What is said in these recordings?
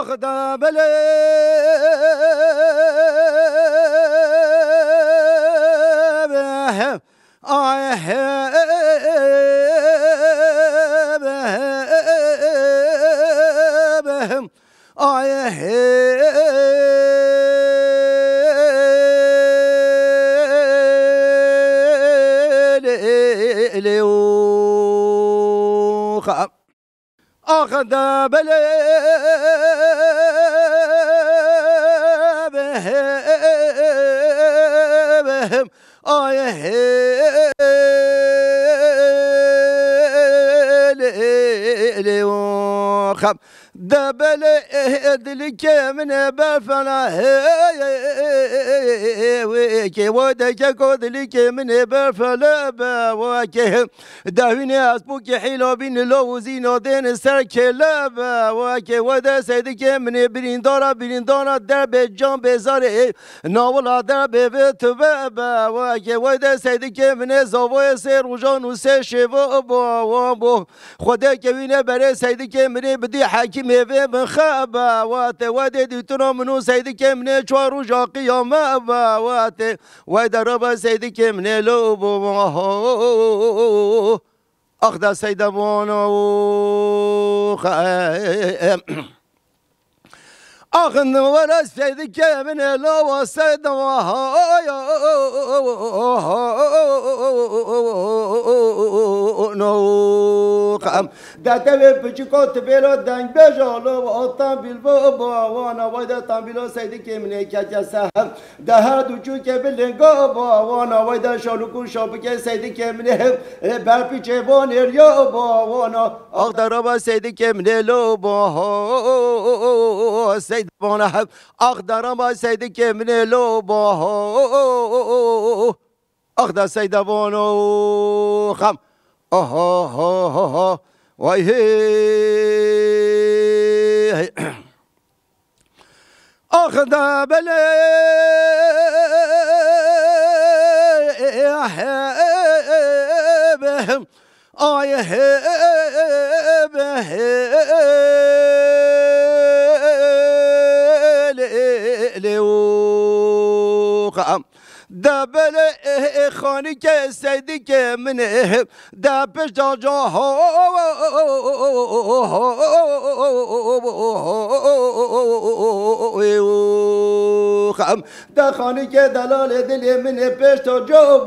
أخذ بلي بهم بهم أخذ بلي بهم دبل ادلك من بفلا ويكي ودك كودلك من بفلا بواكي داويني اسبوك حيلو بين لوزينو دين سركلا بواكي ودا سيدك من بريندورا درب جان بزاري ناولا درب بتبا بواكي ودا سيدك من زوو سير وجان وسي شيفو بو خدا كوينه بري سيدك من بدي حاكم في بخابا وات ودي ترى منو سيدك من چوارو جا قيامه وات ودرب سيدك من لوبو اخذ سيدبونو أخذ ورث سيدك من لو سيد نوقم دتبه بچکوت بیرو دنگ بجالو آتام بیلبا وانا ویدا تام بیلو سیدک من کجسه ده دوچو که بلنگا وانا ویدا شالوکو شابک سیدک من برپی چبان ریا وانا آخدرا سیدک من لو سید وانا آخدرا سیدک من لو آخد سید وانو خم وای هی آخد بله بهم آیه بهم دبل خانی که سیدی که منه دبش دا جا خم دا خانی که دلال دلی منه پیش تا جا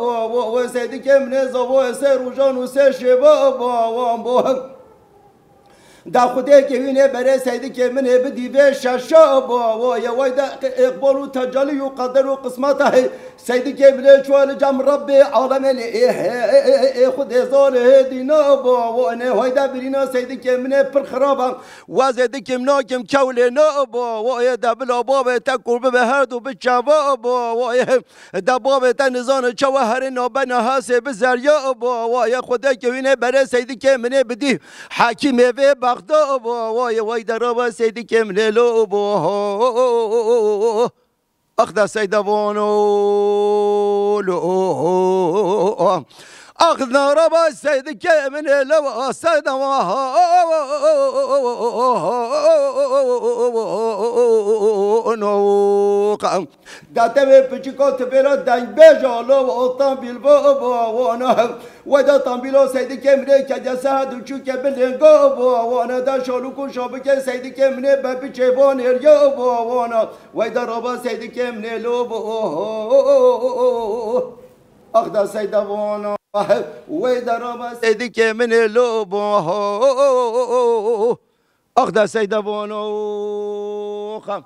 و سیدی که منه زوا سه روزان و سه شبا دا خودی که وینه بره سیدی که منه بدیوه ششا وای دا اقبال و تجلی و قدر و قسمته سیدی که منه چوال جم رب عالم خود هزار دینا و نه وای دا برینا سیدی که منه پر خرابم و سیدی که منه کم کول نا وای دا بلا باب تا قرب به هر دو بچوا وای دا باب تا نزان چوهر نابنا حاسب زریا وای خودی که وینه بره سیدی که منه بدی حکیم و بغداد وای وای درا سیدی که من لو اخذ سيدبونو لو أخذ ربا السيد كامل لو السيد نوقع داتبه بچكو تبيرا دنگ بجالو وطن بالبابا وانا ودا تنبيلو سيد كامل كجسه دوچو كبلنگو وانا دا شالوكو شابك سيد كامل بابي چبان اريا وانا ودا ربا سيد كامل لو أخذ سيدبونو ويدرب سيدك من اللوبو أخذ سيدبونو خم